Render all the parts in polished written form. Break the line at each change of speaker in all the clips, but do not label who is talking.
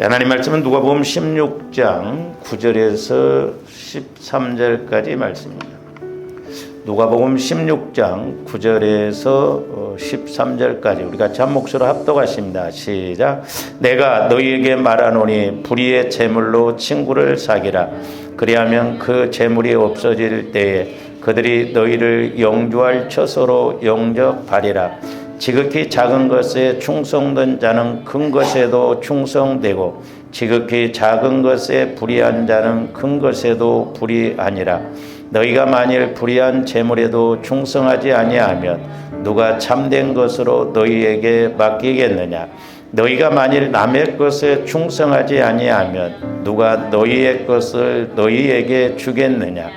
하나님 말씀은 누가복음 16장 9절에서 13절까지 말씀입니다. 누가복음 16장 9절에서 13절까지 우리 같이 한 목소리로 합독하십니다. 시작. 내가 너희에게 말하노니 불의의 재물로 친구를 사귀라. 그리하면 그 재물이 없어질 때에 그들이 너희를 영주할 처소로 영접하리라. 지극히 작은 것에 충성된 자는 큰 것에도 충성되고 지극히 작은 것에 불의한 자는 큰 것에도 불의하니라. 너희가 만일 불의한 재물에도 충성하지 아니하면 누가 참된 것으로 너희에게 맡기겠느냐. 너희가 만일 남의 것에 충성하지 아니하면 누가 너희의 것을 너희에게 주겠느냐.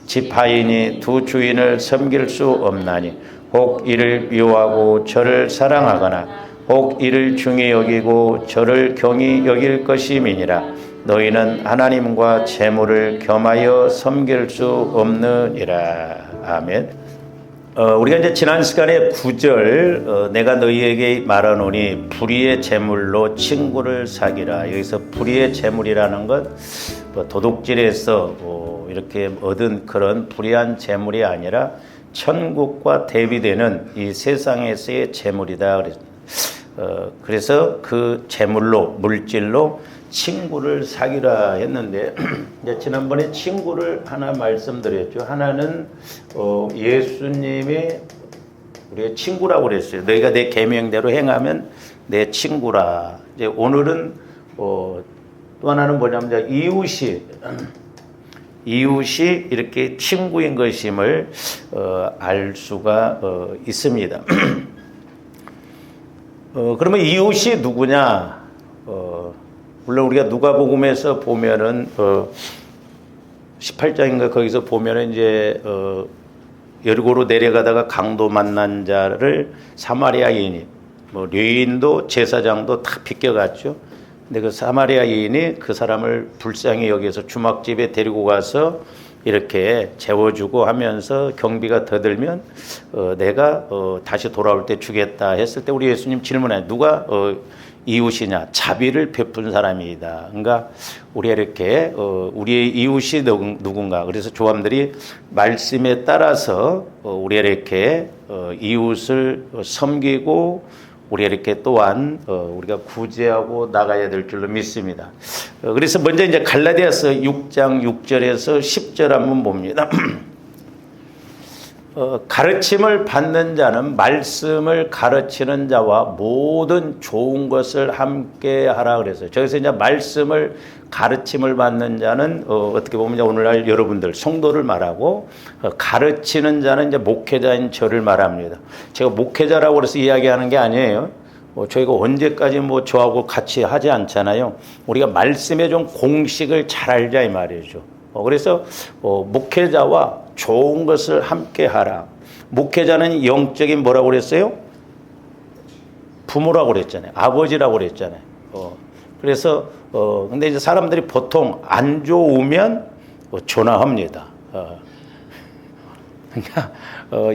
지파인이 두 주인을 섬길 수 없나니 혹 이를 미워하고 저를 사랑하거나 혹 이를 중히 여기고 저를 경히 여길 것임이니라. 너희는 하나님과 재물을 겸하여 섬길 수 없느니라. 아멘. 우리가 이제 지난 시간에 9절 내가 너희에게 말하노니 불의의 재물로 친구를 사귀라. 여기서 불의의 재물이라는 것 도둑질에서 이렇게 얻은 그런 불의한 재물이 아니라 천국과 대비되는 이 세상에서의 재물이다. 그래서 그 재물로 물질로 친구를 사귀라 했는데 이제 지난번에 친구를 하나 말씀드렸죠. 하나는 예수님이 우리의 친구라고 그랬어요. 너희가 내 계명대로 행하면 내 친구라. 이제 오늘은 또 하나는 뭐냐면 이웃이 이렇게 친구인 것임을 알 수가 있습니다. 그러면 이웃이 누구냐? 물론 우리가 누가복음에서 보면은 18장인가 거기서 보면은 이제 여리고로 내려가다가 강도 만난 자를 사마리아인이 레위인도 제사장도 다 비껴갔죠. 근데 그 사마리아인이 그 사람을 불쌍히 여기서 주막집에 데리고 가서 이렇게 재워주고 하면서 경비가 더 들면 내가 다시 돌아올 때 주겠다 했을 때 우리 예수님 질문해. 누가 이웃이냐? 자비를 베푼 사람이다. 그러니까 우리가 이렇게 우리의 이웃이 누군가. 그래서 조함들이 말씀에 따라서 우리가 이렇게 이웃을 섬기고 우리가 이렇게 또한 우리가 구제하고 나가야 될 줄로 믿습니다. 그래서 먼저 이제 갈라디아서 6장 6절에서 10절 한번 봅니다. 가르침을 받는 자는 말씀을 가르치는 자와 모든 좋은 것을 함께 하라 그래서 저기서 이제 말씀을 가르침을 받는 자는 어떻게 보면 이제 오늘날 여러분들 성도를 말하고 가르치는 자는 이제 목회자인 저를 말합니다. 제가 목회자라고 그래서 이야기하는 게 아니에요. 저희가 언제까지 저하고 같이 하지 않잖아요. 우리가 말씀에 좀 공식을 잘 알자 이 말이죠. 그래서 목회자와 좋은 것을 함께 하라. 목회자는 영적인 뭐라고 그랬어요? 부모라고 그랬잖아요. 아버지라고 그랬잖아요. 그래서 근데 이제 사람들이 보통 안 좋으면 전화합니다. 그러니까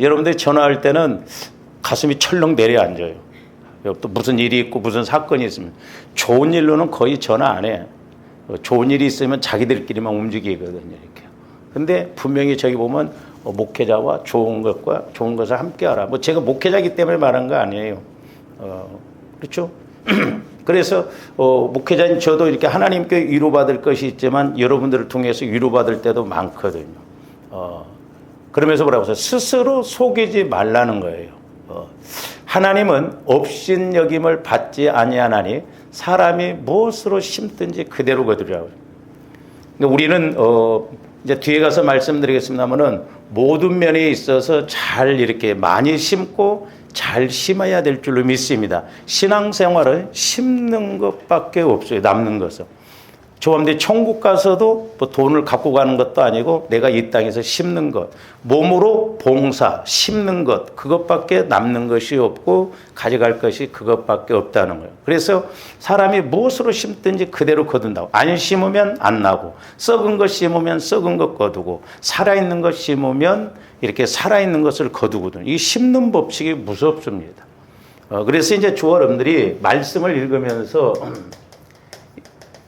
여러분들이 전화할 때는 가슴이 철렁 내려앉아요. 또 무슨 일이 있고 무슨 사건이 있으면 좋은 일로는 거의 전화 안 해. 좋은 일이 있으면 자기들끼리만 움직이거든요. 이렇게. 근데 분명히 저기 보면 목회자와 좋은 것과 좋은 것을 함께 하라. 제가 목회자이기 때문에 말한 거 아니에요. 그렇죠? 그래서 목회자인 저도 이렇게 하나님께 위로받을 것이 있지만 여러분들을 통해서 위로받을 때도 많거든요. 그러면서 뭐라고 해서 스스로 속이지 말라는 거예요. 하나님은 업신여김을 받지 아니하나니 사람이 무엇으로 심든지 그대로 거두리라고. 우리는 이제 뒤에 가서 말씀드리겠습니다만은 모든 면에 있어서 잘 이렇게 많이 심고 잘 심어야 될 줄로 믿습니다. 신앙생활은 심는 것밖에 없어요. 남는 것은. 조함대 천국 가서도 돈을 갖고 가는 것도 아니고 내가 이 땅에서 심는 것, 몸으로 봉사, 심는 것, 그것밖에 남는 것이 없고 가져갈 것이 그것밖에 없다는 거예요. 그래서 사람이 무엇으로 심든지 그대로 거둔다고. 안 심으면 안 나고, 썩은 것 심으면 썩은 것 거두고, 살아있는 것 심으면 이렇게 살아있는 것을 거두거든요. 이 심는 법칙이 무섭습니다. 그래서 이제 주 여러분들이 말씀을 읽으면서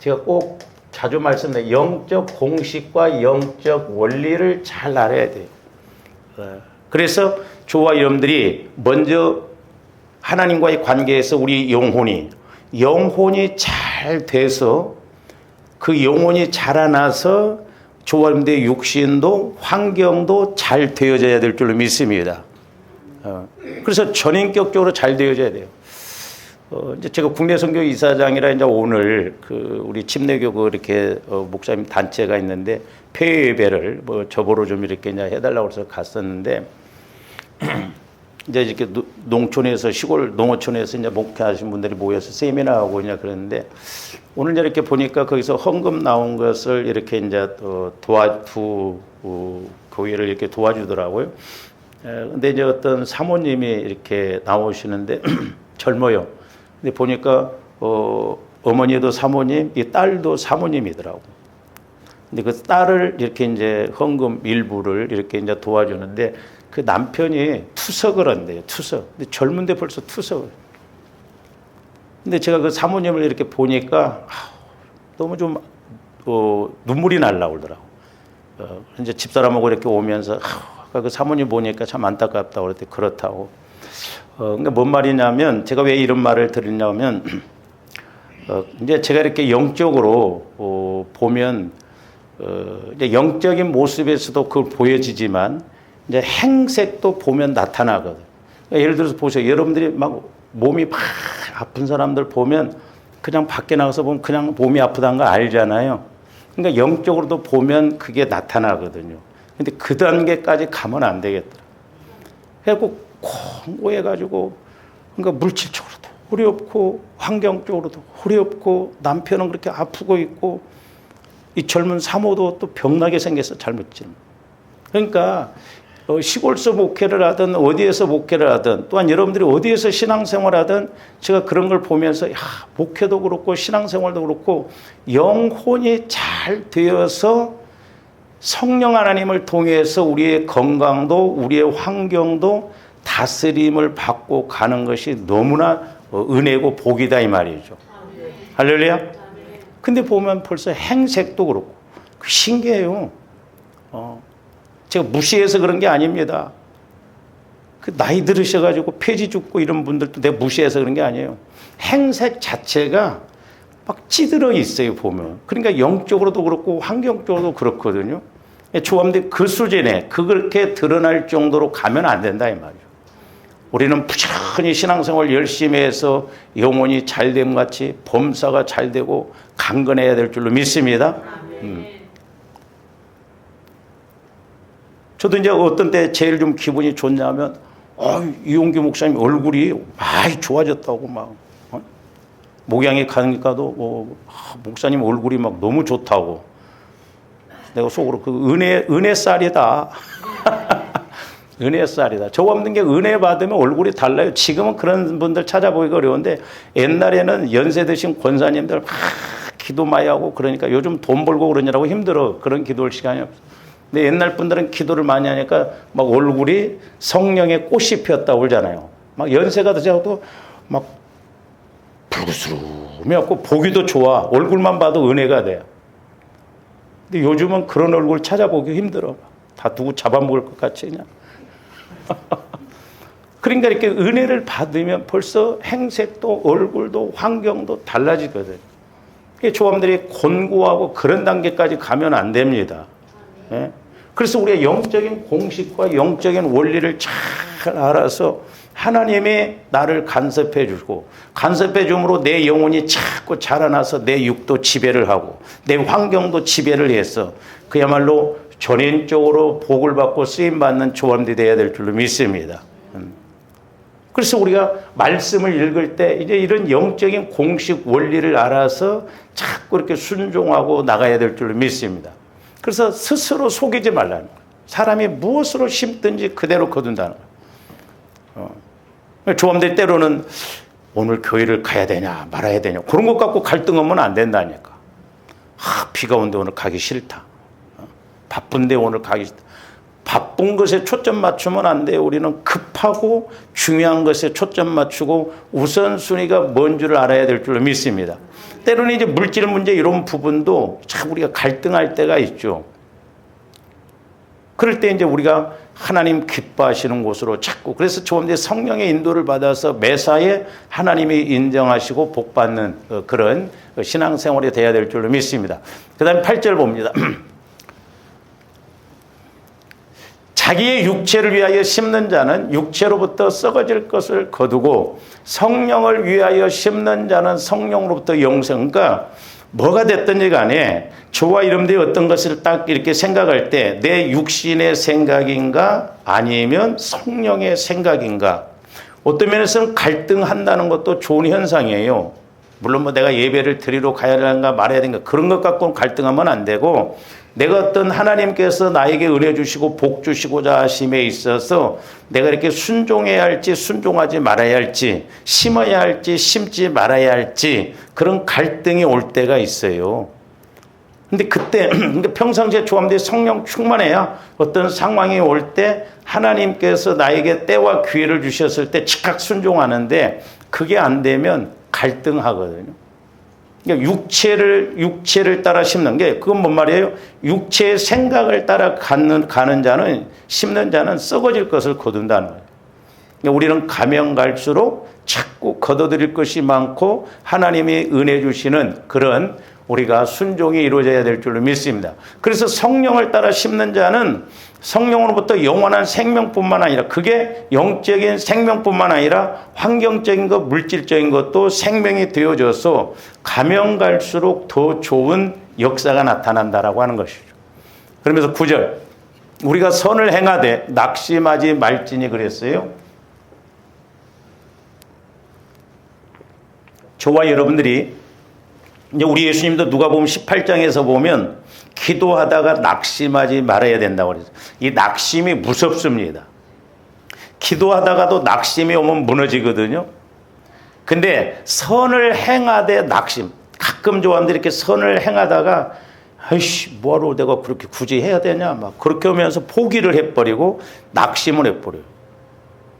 제가 꼭 자주 말씀드려요. 영적 공식과 영적 원리를 잘 알아야 돼요. 그래서 저와 여러분들이 먼저 하나님과의 관계에서 우리 영혼이 잘 돼서 그 영혼이 자라나서 저와 여러분들의 육신도 환경도 잘 되어져야 될 줄로 믿습니다. 그래서 전인격적으로 잘 되어져야 돼요. 이제 제가 국내 선교 이사장이라 이제 오늘 우리 침례교 이렇게 목사님 단체가 있는데 폐회 예배를 뭐 저보러 좀 이렇게 이제 해달라고 해서 갔었는데 이제 이렇게 농촌에서 시골 농어촌에서 이제 목회하신 분들이 모여서 세미나하고 이제 그랬는데 오늘 이제 이렇게 보니까 거기서 헌금 나온 것을 이렇게 이제 교회를 이렇게 도와주더라고요. 근데 이제 어떤 사모님이 이렇게 나오시는데 젊어요. 근데 보니까 어머니도 사모님, 이 딸도 사모님이더라고. 근데 그 딸을 이렇게 이제 헌금 일부를 이렇게 이제 도와주는데 그 남편이 투석을 한대요. 투석. 근데 젊은데 벌써 투석을. 근데 제가 그 사모님을 이렇게 보니까 너무 좀 눈물이 날라오더라고. 이제 집사람하고 이렇게 오면서 그 사모님 보니까 참 안타깝다고 그랬더니 그렇다고. 그러니까 뭔 말이냐면 제가 왜 이런 말을 드리냐면 이제 제가 이렇게 영적으로 보면 이제 영적인 모습에서도 그걸 보여지지만 이제 행색도 보면 나타나거든. 그러니까 예를 들어서 보세요. 여러분들이 막 몸이 막 아픈 사람들 보면 그냥 밖에 나가서 보면 그냥 몸이 아프다는 거 알잖아요. 그러니까 영적으로도 보면 그게 나타나거든요. 근데 그 단계까지 가면 안 되겠더라. 그래갖고 공고해가지고 그러니까 물질적으로도 어렵고 환경적으로도 어렵고 남편은 그렇게 아프고 있고 이 젊은 사모도 또 병나게 생겼어. 잘못지면. 그러니까 시골서 목회를 하든 어디에서 목회를 하든 또한 여러분들이 어디에서 신앙생활 하든 제가 그런 걸 보면서 목회도 그렇고 신앙생활도 그렇고 영혼이 잘 되어서 성령 하나님을 통해서 우리의 건강도 우리의 환경도 다스림을 받고 가는 것이 너무나 은혜고 복이다 이 말이죠. 할렐루야. 근데 보면 벌써 행색도 그렇고 신기해요. 제가 무시해서 그런 게 아닙니다. 그 나이 들으셔가지고 폐지 죽고 이런 분들도 내가 무시해서 그런 게 아니에요. 행색 자체가 막 찌들어 있어요, 보면. 그러니까 영적으로도 그렇고 환경적으로도 그렇거든요. 조합들 그 수준에 그렇게 드러날 정도로 가면 안 된다, 이 말이죠. 우리는 부지런히 신앙생활 열심히 해서 영혼이 잘됨 같이 범사가 잘 되고 강건해야 될 줄로 믿습니다. 저도 이제 어떤 때 제일 좀 기분이 좋냐면, 이용규 목사님 얼굴이 많이 좋아졌다고 막, 목양에 가니까도 목사님 얼굴이 막 너무 좋다고. 내가 속으로 그 은혜살이다. 은혜살이다. 저 없는 게 은혜 받으면 얼굴이 달라요. 지금은 그런 분들 찾아보기가 어려운데 옛날에는 연세 드신 권사님들 막 기도 많이 하고 그러니까 요즘 돈 벌고 그러느라고 힘들어. 그런 기도할 시간이 없어. 근데 옛날 분들은 기도를 많이 하니까 막 얼굴이 성령의 꽃이 피었다고 그러잖아요. 막 연세가 드셔도 막 붉으스름해갖고 보기도 좋아. 얼굴만 봐도 은혜가 돼요. 근데 요즘은 그런 얼굴 찾아보기 힘들어. 다 누구 잡아먹을 것 같이 그냥. 그러니까 이렇게 은혜를 받으면 벌써 행색도 얼굴도 환경도 달라지거든. 조함들이 곤고하고 그런 단계까지 가면 안 됩니다. 예? 그래서 우리가 영적인 공식과 영적인 원리를 잘 알아서 하나님이 나를 간섭해 주고 간섭해 줌으로 내 영혼이 자꾸 자라나서 내 육도 지배를 하고 내 환경도 지배를 해서 그야말로 전인적으로 복을 받고 쓰임받는 조함들이 되어야 될 줄로 믿습니다. 그래서 우리가 말씀을 읽을 때 이제 이런 영적인 공식 원리를 알아서 자꾸 이렇게 순종하고 나가야 될 줄로 믿습니다. 그래서 스스로 속이지 말라는 거예요. 사람이 무엇으로 심든지 그대로 거둔다는 거예요. 조함들 때로는 오늘 교회를 가야 되냐 말아야 되냐 그런 것 갖고 갈등하면 안 된다니까. 비가 오는데 오늘 가기 싫다. 바쁜데 오늘 가기 싫다. 바쁜 것에 초점 맞추면 안 돼요. 우리는 급하고 중요한 것에 초점 맞추고 우선순위가 뭔 줄을 알아야 될 줄로 믿습니다. 때로는 이제 물질 문제 이런 부분도 참 우리가 갈등할 때가 있죠. 그럴 때 이제 우리가 하나님 기뻐하시는 곳으로 자꾸, 그래서 조금 성령의 인도를 받아서 매사에 하나님이 인정하시고 복받는 그런 신앙생활이 돼야 될 줄로 믿습니다. 그 다음에 8절 봅니다. 자기의 육체를 위하여 심는 자는 육체로부터 썩어질 것을 거두고 성령을 위하여 심는 자는 성령으로부터 영생. 그러니까 뭐가 됐든지 간에 저와 여러분들이 어떤 것을 딱 이렇게 생각할 때 내 육신의 생각인가 아니면 성령의 생각인가, 어떤 면에서는 갈등한다는 것도 좋은 현상이에요. 물론 뭐 내가 예배를 드리러 가야 하는가 말아야 되는가 그런 것 갖고는 갈등하면 안 되고, 내가 어떤 하나님께서 나에게 은혜 주시고 복 주시고자 하심에 있어서 내가 이렇게 순종해야 할지 순종하지 말아야 할지, 심어야 할지 심지 말아야 할지 그런 갈등이 올 때가 있어요. 근데 그때 평상시에 조함들이 성령 충만해야 어떤 상황이 올 때 하나님께서 나에게 때와 기회를 주셨을 때 즉각 순종하는데, 그게 안 되면 갈등하거든요. 그러니까 육체를 따라 심는 게, 그건 뭔 말이에요? 육체의 생각을 따라 가는 자는, 심는 자는 썩어질 것을 거둔다는 거예요. 그러니까 우리는 가면 갈수록 자꾸 거둬들일 것이 많고 하나님이 은혜 주시는 그런 우리가 순종이 이루어져야 될 줄로 믿습니다. 그래서 성령을 따라 심는 자는 성령으로부터 영원한 생명뿐만 아니라, 그게 영적인 생명뿐만 아니라 환경적인 것, 물질적인 것도 생명이 되어져서 가면 갈수록 더 좋은 역사가 나타난다라고 하는 것이죠. 그러면서 9절, 우리가 선을 행하되 낙심하지 말지니 그랬어요. 저와 여러분들이 이제 우리 예수님도 누가복음 18장에서 보면 기도하다가 낙심하지 말아야 된다고 그랬어요. 이 낙심이 무섭습니다. 기도하다가도 낙심이 오면 무너지거든요. 근데 선을 행하되 낙심. 가끔 조함들이 이렇게 선을 행하다가 아이씨 뭐하러 내가 그렇게 굳이 해야 되냐 막 그렇게 하면서 포기를 해버리고 낙심을 해버려요.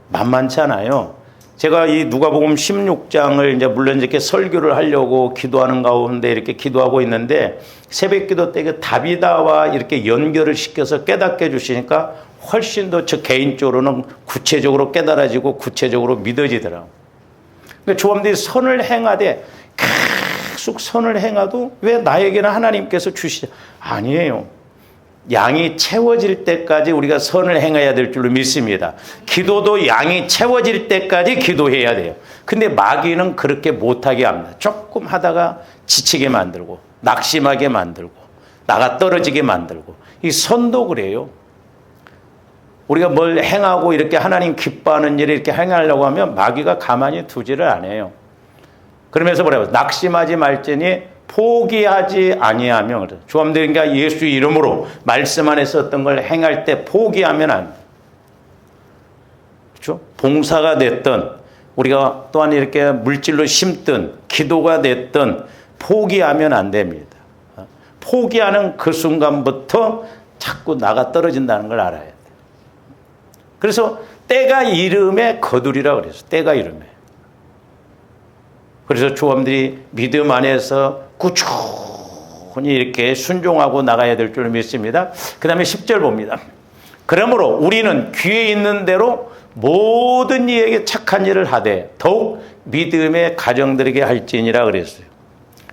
만만치 않아요. 제가 이 누가복음 16장을 이제 물론 이렇게 설교를 하려고 기도하는 가운데 이렇게 기도하고 있는데, 새벽 기도 때 다비다와 이렇게 연결을 시켜서 깨닫게 해주시니까 훨씬 더 저 개인적으로는 구체적으로 깨달아지고 구체적으로 믿어지더라고요. 그러니까 조함들이 선을 행하되 계속 선을 행하도 왜 나에게는 하나님께서 주시죠? 아니에요. 양이 채워질 때까지 우리가 선을 행해야 될 줄로 믿습니다. 기도도 양이 채워질 때까지 기도해야 돼요. 근데 마귀는 그렇게 못하게 합니다. 조금 하다가 지치게 만들고 낙심하게 만들고 나가 떨어지게 만들고. 이 선도 그래요. 우리가 뭘 행하고 이렇게 하나님 기뻐하는 일을 이렇게 행하려고 하면 마귀가 가만히 두지를 않아요. 그러면서 뭐라고? 낙심하지 말지니 포기하지 아니하며. 조함들, 그러니까 예수 이름으로 말씀 안에서 어떤 걸 행할 때 포기하면 안 돼. 그렇죠? 봉사가 됐든 우리가 또한 이렇게 물질로 심든 기도가 됐든 포기하면 안 됩니다. 포기하는 그 순간부터 자꾸 나가 떨어진다는 걸 알아야 돼. 그래서 때가 이름에 거두리라 그래서 때가 이름에. 그래서 조함들이 믿음 안에서 꾸준히 이렇게 순종하고 나가야 될 줄 믿습니다. 그 다음에 10절 봅니다. 그러므로 우리는 귀에 있는 대로 모든 이에게 착한 일을 하되 더욱 믿음의 가정들에게 할지니라 그랬어요.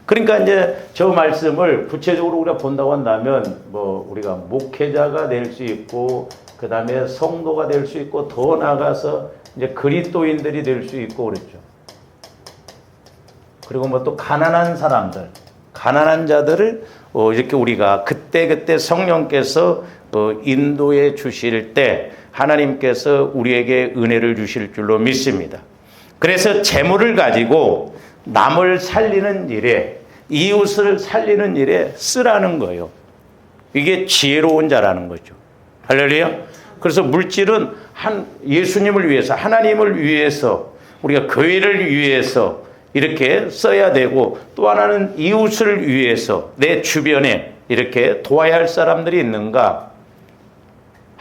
그러니까 이제 저 말씀을 구체적으로 우리가 본다고 한다면 뭐 우리가 목회자가 될 수 있고 그 다음에 성도가 될 수 있고 더 나아가서 이제 그리스도인들이 될 수 있고 그랬죠. 그리고 뭐 또 가난한 사람들, 가난한 자들을 이렇게 우리가 그때 성령께서 인도해 주실 때 하나님께서 우리에게 은혜를 주실 줄로 믿습니다. 그래서 재물을 가지고 남을 살리는 일에, 이웃을 살리는 일에 쓰라는 거예요. 이게 지혜로운 자라는 거죠. 할렐루야. 그래서 물질은 예수님을 위해서, 하나님을 위해서, 우리가 교회를 위해서 이렇게 써야 되고, 또 하나는 이웃을 위해서 내 주변에 이렇게 도와야 할 사람들이 있는가,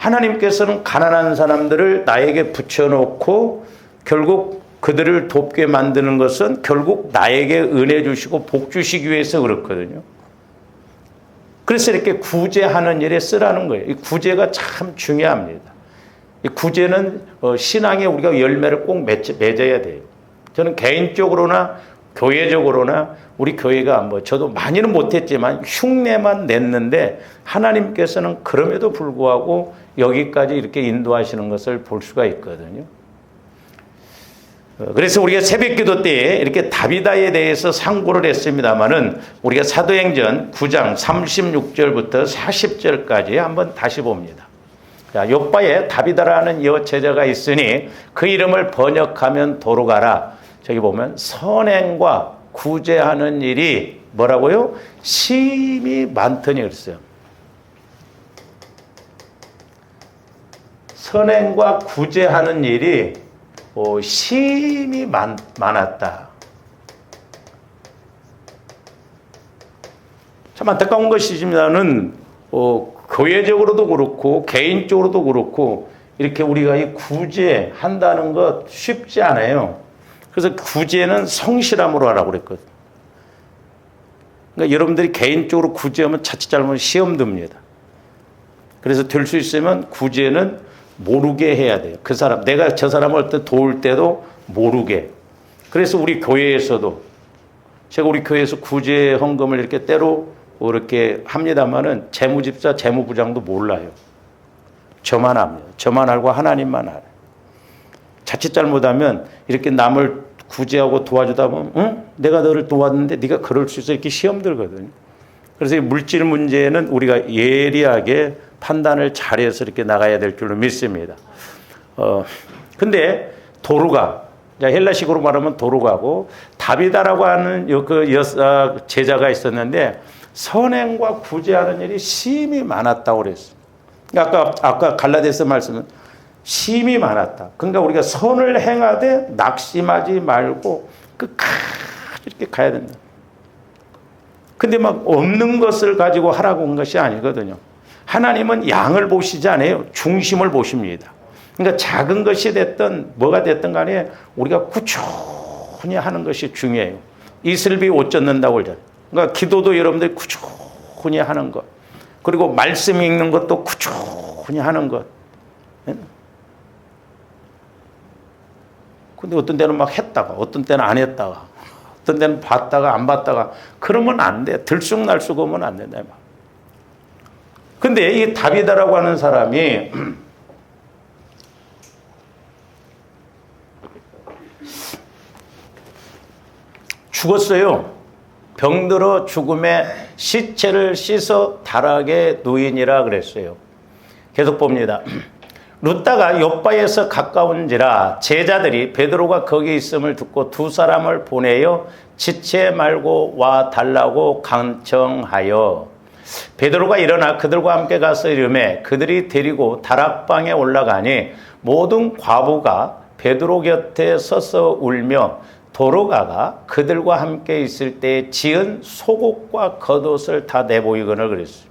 하나님께서는 가난한 사람들을 나에게 붙여놓고 결국 그들을 돕게 만드는 것은 결국 나에게 은혜 주시고 복 주시기 위해서 그렇거든요. 그래서 이렇게 구제하는 일에 쓰라는 거예요. 이 구제가 참 중요합니다. 이 구제는 신앙에 우리가 열매를 꼭 맺어야 돼요. 저는 개인적으로나 교회적으로나 우리 교회가 저도 많이는 못했지만 흉내만 냈는데 하나님께서는 그럼에도 불구하고 여기까지 이렇게 인도하시는 것을 볼 수가 있거든요. 그래서 우리가 새벽기도 때에 이렇게 다비다에 대해서 상고를 했습니다마는 우리가 사도행전 9장 36절부터 40절까지 한번 다시 봅니다. 자, 요바에 다비다라는 여제자가 있으니 그 이름을 번역하면 도로가라. 저기 보면 선행과 구제하는 일이 뭐라고요? 심히 많더니 그랬어요. 선행과 구제하는 일이 심히 많았다. 참 안타까운 것이지만은 교회적으로도 그렇고 개인적으로도 그렇고 이렇게 우리가 이 구제한다는 것 쉽지 않아요. 그래서 구제는 성실함으로 하라고 그랬거든. 그러니까 여러분들이 개인적으로 구제하면 자칫 잘못하면 시험 듭니다. 그래서 될 수 있으면 구제는 모르게 해야 돼요. 그 사람, 내가 저 사람을 어떤 도울 때도 모르게. 그래서 우리 교회에서도 제가 우리 교회에서 구제 헌금을 이렇게 때로 이렇게 합니다만은 재무집사, 재무부장도 몰라요. 저만 합니다. 저만 알고 하나님만 알아요. 자칫 잘못하면 이렇게 남을 구제하고 도와주다 보면 응? 내가 너를 도왔는데 네가 그럴 수 있어 이렇게 시험 들거든요. 그래서 이 물질 문제는 우리가 예리하게 판단을 잘해서 이렇게 나가야 될 줄로 믿습니다. 근데 도루가, 헬라식으로 말하면 도루가고 다비다라고 하는 그 여사 제자가 있었는데 선행과 구제하는 일이 심히 많았다고 그랬어요. 아까 갈라디아서 말씀은 심히 많았다. 그러니까 우리가 선을 행하되 낙심하지 말고 끝까지 이렇게 가야 된다. 근데 막 없는 것을 가지고 하라고 한 것이 아니거든요. 하나님은 양을 보시지 않아요. 중심을 보십니다. 그러니까 작은 것이 됐든 뭐가 됐든 간에 우리가 꾸준히 하는 것이 중요해요. 이슬비 옷 젖는다고 그러잖아요. 그러니까 기도도 여러분들이 꾸준히 하는 것. 그리고 말씀 읽는 것도 꾸준히 하는 것. 근데 어떤 때는 막 했다가 어떤 때는 안 했다가 어떤 때는 봤다가 안 봤다가 그러면 안 돼. 들쑥날쑥 하면 안 된다. 근데 이 다비다라고 하는 사람이 죽었어요. 병들어 죽음에 시체를 씻어 다락에 누이니라 그랬어요. 계속 봅니다. 룻다가 욥바에서 가까운지라 제자들이 베드로가 거기 있음을 듣고 두 사람을 보내어 지체 말고 와 달라고 간청하여 베드로가 일어나 그들과 함께 가서 이르매 그들이 데리고 다락방에 올라가니 모든 과부가 베드로 곁에 서서 울며 도로가가 그들과 함께 있을 때 지은 속옷과 겉옷을 다 내보이거늘 그랬어요.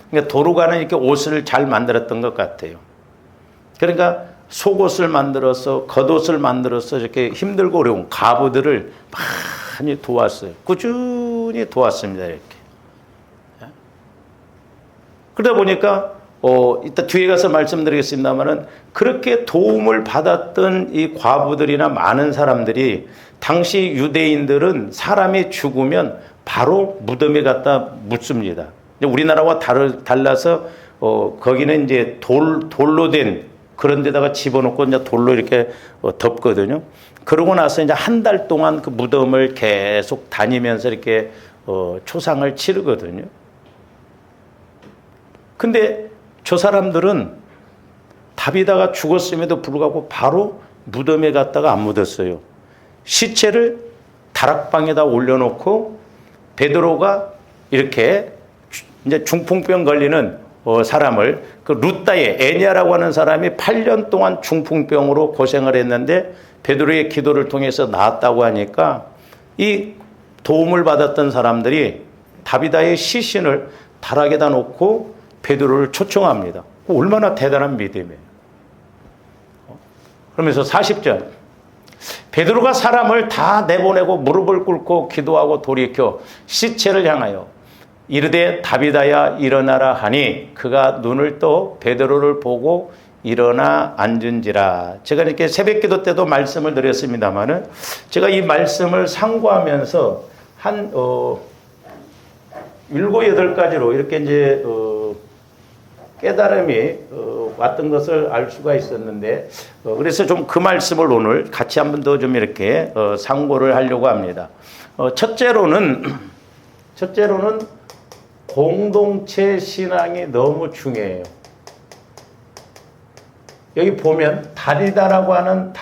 그러니까 도로가는 이렇게 옷을 잘 만들었던 것 같아요. 그러니까 속옷을 만들어서 겉옷을 만들어서 이렇게 힘들고 어려운 과부들을 많이 도왔어요. 꾸준히 도왔습니다. 이렇게. 그러다 보니까 이따 뒤에 가서 말씀드리겠습니다만은 그렇게 도움을 받았던 이 과부들이나 많은 사람들이 당시 유대인들은 사람이 죽으면 바로 무덤에 갖다 묻습니다. 우리나라와 달라서 거기는 이제 돌로 된 그런 데다가 집어넣고 이제 돌로 이렇게 덮거든요. 그러고 나서 이제 한 달 동안 그 무덤을 계속 다니면서 이렇게 초상을 치르거든요. 근데 저 사람들은 다비다가 죽었음에도 불구하고 바로 무덤에 갔다가 안 묻었어요. 시체를 다락방에다 올려놓고 베드로가 이렇게 이제 중풍병 걸리는 사람을 그 룻다의 애니아라고 하는 사람이 8년 동안 중풍병으로 고생을 했는데 베드로의 기도를 통해서 나았다고 하니까 이 도움을 받았던 사람들이 다비다의 시신을 다락에다 놓고 베드로를 초청합니다. 얼마나 대단한 믿음이에요. 그러면서 40절. 베드로가 사람을 다 내보내고 무릎을 꿇고 기도하고 돌이켜 시체를 향하여 이르되 다비다야 일어나라 하니 그가 눈을 떠 베드로를 보고 일어나 앉은지라. 제가 이렇게 새벽기도 때도 말씀을 드렸습니다만은 제가 이 말씀을 상고하면서 한 7, 8가지로 이렇게 이제 깨달음이 왔던 것을 알 수가 있었는데 그래서 좀 그 말씀을 오늘 같이 한 번 더 좀 이렇게 상고를 하려고 합니다. 첫째로는 공동체 신앙이 너무 중요해요. 여기 보면 다비다라고 하는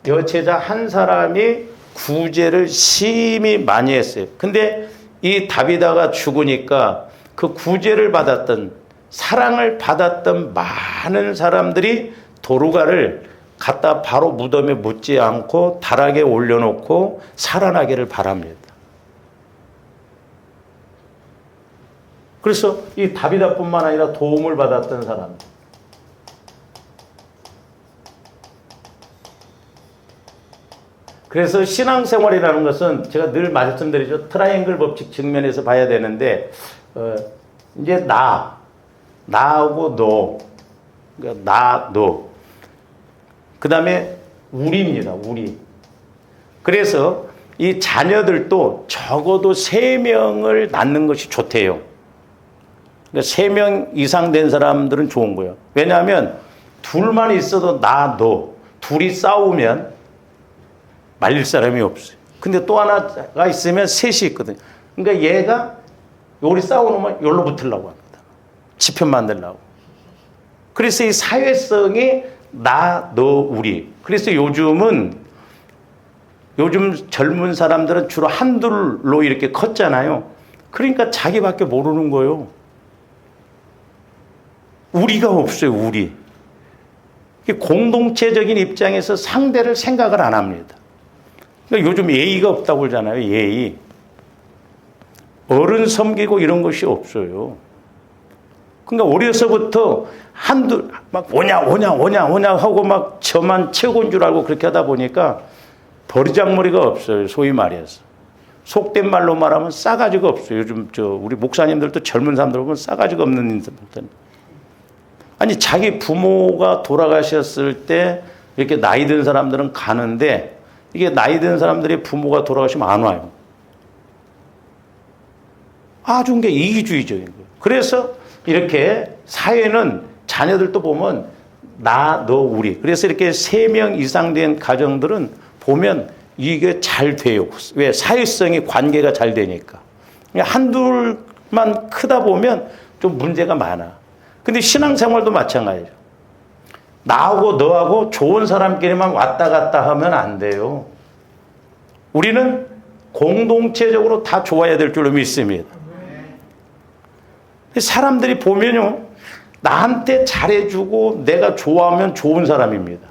여제자 한 사람이 구제를 심히 많이 했어요. 근데 이 다비다가 죽으니까 그 구제를 받았던, 사랑을 받았던 많은 사람들이 도루가를 갖다 바로 무덤에 묻지 않고 다락에 올려놓고 살아나기를 바랍니다. 그래서 이 다비다뿐만 아니라 도움을 받았던 사람들, 그래서 신앙생활이라는 것은 제가 늘 말씀드리죠. 트라이앵글 법칙 측면에서 봐야 되는데 이제 나하고 너, 그러니까 너, 그 다음에 우리입니다. 우리. 그래서 이 자녀들도 적어도 3명을 낳는 것이 좋대요. 그러니까 3명 이상 된 사람들은 좋은 거예요. 왜냐하면 둘만 있어도 너, 둘이 싸우면 말릴 사람이 없어요. 근데 또 하나가 있으면 셋이 있거든요. 그러니까 얘가 우리 싸우면 여기로 붙으려고 합니다. 지편 만들려고. 그래서 이 사회성이 너, 우리. 그래서 요즘 젊은 사람들은 주로 한둘로 이렇게 컸잖아요. 그러니까 자기밖에 모르는 거예요. 우리가 없어요, 우리. 공동체적인 입장에서 상대를 생각을 안 합니다. 그러니까 요즘 예의가 없다고 그러잖아요, 예의. 어른 섬기고 이런 것이 없어요. 그러니까 어려서부터 한둘, 막 오냐 하고 막 저만 최고인 줄 알고 그렇게 하다 보니까 버리장머리가 없어요, 소위 말해서. 속된 말로 말하면 싸가지가 없어요. 요즘 우리 목사님들도 젊은 사람들 보면 싸가지가 없는 인사들. 아니, 자기 부모가 돌아가셨을 때 이렇게 나이 든 사람들은 가는데 이게 나이 든 사람들이 부모가 돌아가시면 안 와요. 아주 게 이기주의적인 거예요. 그래서 이렇게 사회는 자녀들도 보면 너, 우리. 그래서 이렇게 3명 이상 된 가정들은 보면 이게 잘 돼요. 왜? 사회성이 관계가 잘 되니까. 한둘만 크다 보면 좀 문제가 많아. 근데 신앙생활도 마찬가지죠. 나하고 너하고 좋은 사람끼리만 왔다 갔다 하면 안 돼요. 우리는 공동체적으로 다 좋아야 될 줄로 믿습니다. 사람들이 보면요, 나한테 잘해주고 내가 좋아하면 좋은 사람입니다.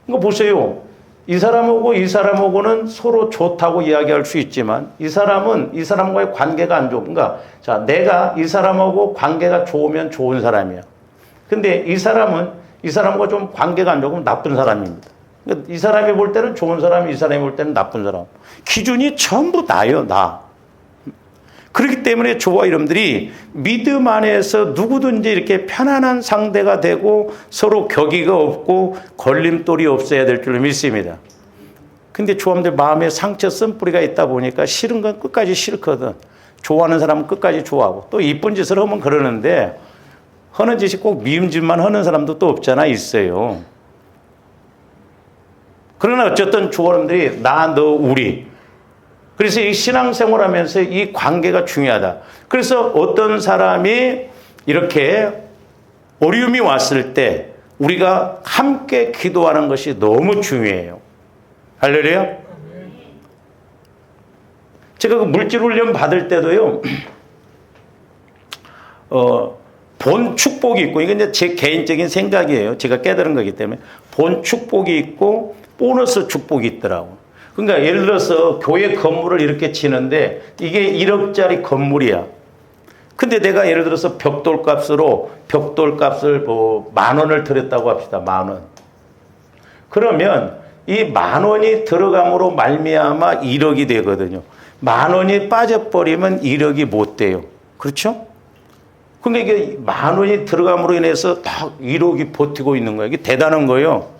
이거 보세요. 이 사람하고는 서로 좋다고 이야기할 수 있지만 이 사람은 이 사람과의 관계가 안 좋은. 그러니까 자, 내가 이 사람하고 관계가 좋으면 좋은 사람이야. 근데 이 사람은 이 사람과 좀 관계가 안 좋으면 나쁜 사람입니다. 그러니까 이 사람이 볼 때는 좋은 사람, 이 사람이 볼 때는 나쁜 사람. 기준이 전부 나요, 나. 그렇기 때문에 저와 여러분들이 믿음 안에서 누구든지 이렇게 편안한 상대가 되고 서로 격의가 없고 걸림돌이 없어야 될 줄로 믿습니다. 근데 저와여러분들 마음에 상처 쓴뿌리가 있다 보니까 싫은 건 끝까지 싫거든. 좋아하는 사람은 끝까지 좋아하고 또 이쁜 짓을 하면 그러는데 하는 짓이 꼭 미운 짓만 하는 사람도 또 없잖아, 있어요. 그러나 어쨌든 저와 여러분들이 너, 우리. 그래서 이 신앙생활 하면서 이 관계가 중요하다. 그래서 어떤 사람이 이렇게 어려움이 왔을 때 우리가 함께 기도하는 것이 너무 중요해요. 할렐루야? 제가 그 물질훈련 받을 때도요, 본 축복이 있고, 이건 이제 제 개인적인 생각이에요. 제가 깨달은 거기 때문에. 본 축복이 있고, 보너스 축복이 있더라고. 그러니까 예를 들어서 교회 건물을 이렇게 치는데 이게 1억짜리 건물이야. 근데 내가 예를 들어서 벽돌값을 뭐 10,000원을 들였다고 합시다. 10,000원. 그러면 이 10,000원이 들어감으로 말미암아 1억이 되거든요. 10,000원이 빠져버리면 1억이 못 돼요. 그렇죠? 그러니까 이게 10,000원이 들어감으로 인해서 다 1억이 버티고 있는 거예요. 이게 대단한 거예요.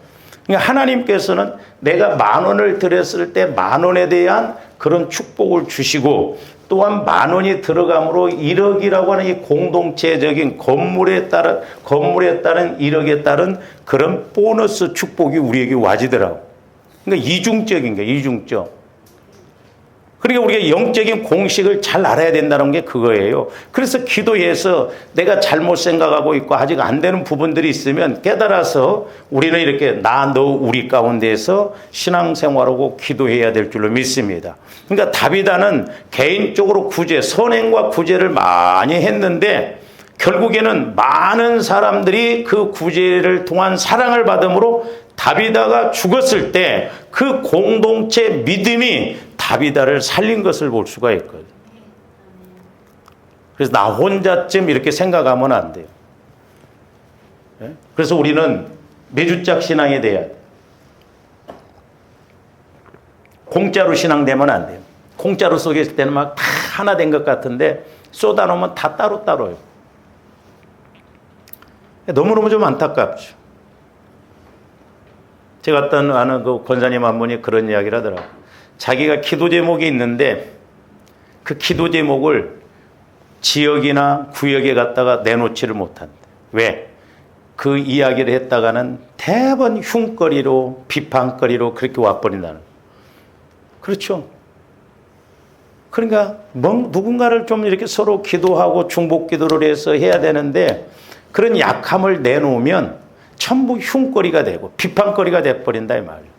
그러니까 하나님께서는 내가 10,000원을 들였을 때 10,000원에 대한 그런 축복을 주시고, 또한 10,000원이 들어감으로 1억이라고 하는 이 공동체적인 건물에 따른 1억에 따른 그런 보너스 축복이 우리에게 와지더라고. 그러니까 이중적인 거예요. 이중적. 그러니까 우리가 영적인 공식을 잘 알아야 된다는 게 그거예요. 그래서 기도해서 내가 잘못 생각하고 있고 아직 안 되는 부분들이 있으면 깨달아서 우리는 이렇게 너 우리 가운데에서 신앙생활하고 기도해야 될 줄로 믿습니다. 그러니까 다비다는 개인적으로 선행과 구제를 많이 했는데 결국에는 많은 사람들이 그 구제를 통한 사랑을 받음으로 다비다가 죽었을 때 그 공동체 믿음이 다비다를 살린 것을 볼 수가 있거든요. 그래서 나 혼자쯤 이렇게 생각하면 안 돼요. 그래서 우리는 매주짝 신앙이 돼야 돼요. 공짜로 신앙되면 안 돼요. 공짜로 속였을 때는 막 다 하나 된 것 같은데 쏟아놓으면 다 따로따로예요. 너무너무 좀 안타깝죠. 제가 아는 그 권사님 한 분이 그런 이야기를 하더라고요. 자기가 기도 제목이 있는데 그 기도 제목을 지역이나 구역에 갖다가 내놓지를 못한대. 왜? 그 이야기를 했다가는 대번 흉거리로 비판거리로 그렇게 와버린다는 거예요. 그렇죠. 그러니까 누군가를 좀 이렇게 서로 기도하고 중복 기도를 해서 해야 되는데 그런 약함을 내놓으면 전부 흉거리가 되고 비판거리가 돼버린다 이 말이에요.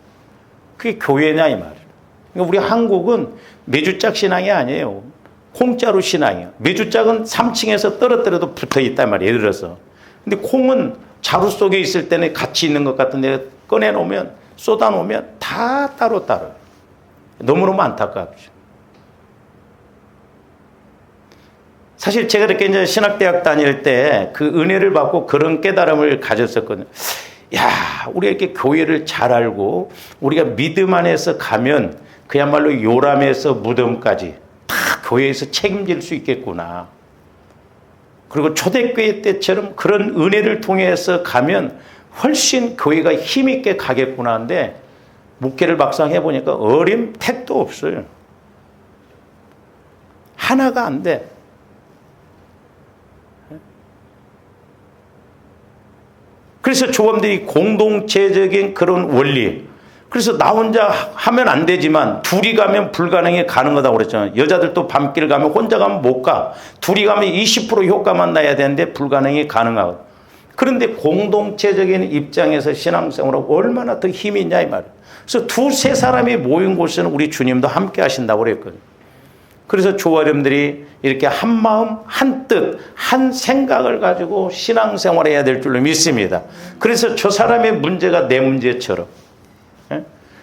그게 교회냐 이 말이에요. 그러니까 우리 한국은 매주짝 신앙이 아니에요. 콩자루 신앙이에요. 매주짝은 3층에서 떨어뜨려도 붙어있단 말이에요. 예를 들어서. 근데 콩은 자루 속에 있을 때는 같이 있는 것 같은데 꺼내놓으면 쏟아놓으면 다 따로따로. 너무너무 안타깝죠. 사실 제가 이렇게 이제 신학대학 다닐 때 그 은혜를 받고 그런 깨달음을 가졌었거든요. 야, 우리가 이렇게 교회를 잘 알고 우리가 믿음 안에서 가면 그야말로 요람에서 무덤까지 다 교회에서 책임질 수 있겠구나. 그리고 초대교회 때처럼 그런 은혜를 통해서 가면 훨씬 교회가 힘있게 가겠구나 하는데 목회를 막상 해보니까 어림 택도 없어요. 하나가 안 돼. 그래서 조범들이 공동체적인 그런 원리. 그래서 나 혼자 하면 안 되지만 둘이 가면 불가능에 가는 거다고 그랬잖아요. 여자들도 밤길 가면 혼자 가면 못 가. 둘이 가면 20% 효과만 나야 되는데 불가능이 가능하고. 그런데 공동체적인 입장에서 신앙생활하고 얼마나 더 힘이 있냐 이 말이에요. 그래서 두세 사람이 모인 곳에는 우리 주님도 함께 하신다고 그랬거든요. 그래서 조아름들이 이렇게 한 마음, 한 뜻, 한 생각을 가지고 신앙생활을 해야 될 줄로 믿습니다. 그래서 저 사람의 문제가 내 문제처럼,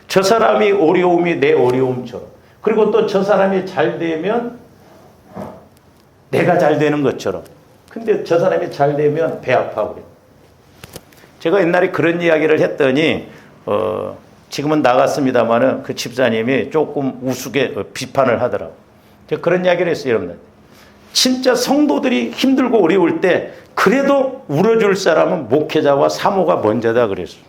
저 사람이 어려움이 내 어려움처럼, 그리고 또 저 사람이 잘 되면 내가 잘 되는 것처럼. 근데 저 사람이 잘 되면 배 아파하고 그래요. 제가 옛날에 그런 이야기를 했더니 지금은 나갔습니다마는 그 집사님이 조금 우스게 비판을 하더라고요. 제가 그런 이야기를 했어요, 여러분들. 진짜 성도들이 힘들고 어려울 때 그래도 울어줄 사람은 목회자와 사모가 먼저다 그랬어요.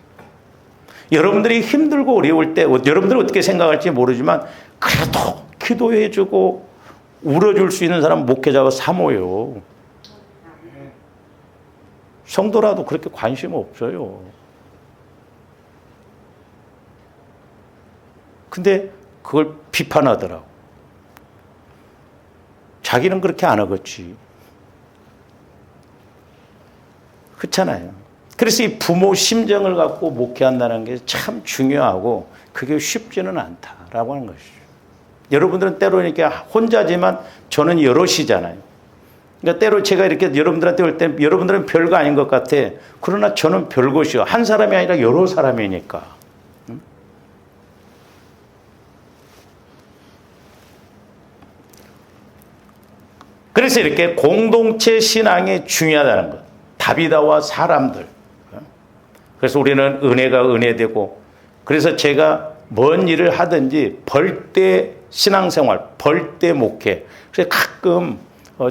여러분들이 힘들고 어려울 때 여러분들이 어떻게 생각할지 모르지만 그래도 기도해주고 울어줄 수 있는 사람은 목회자와 사모예요. 성도라도 그렇게 관심 없어요. 근데 그걸 비판하더라고. 자기는 그렇게 안 하겠지. 그렇잖아요. 그래서 이 부모 심정을 갖고 목회한다는 게 참 중요하고 그게 쉽지는 않다라고 하는 것이죠. 여러분들은 때로 이렇게 혼자지만 저는 여럿이잖아요. 그러니까 때로 제가 이렇게 여러분들한테 올 때 여러분들은 별거 아닌 것 같아. 그러나 저는 별것이요. 한 사람이 아니라 여러 사람이니까. 그래서 이렇게 공동체 신앙이 중요하다는 것. 다비다와 사람들. 그래서 우리는 은혜가 은혜되고, 그래서 제가 뭔 일을 하든지 벌떼 신앙생활, 벌떼 목회. 그래서 가끔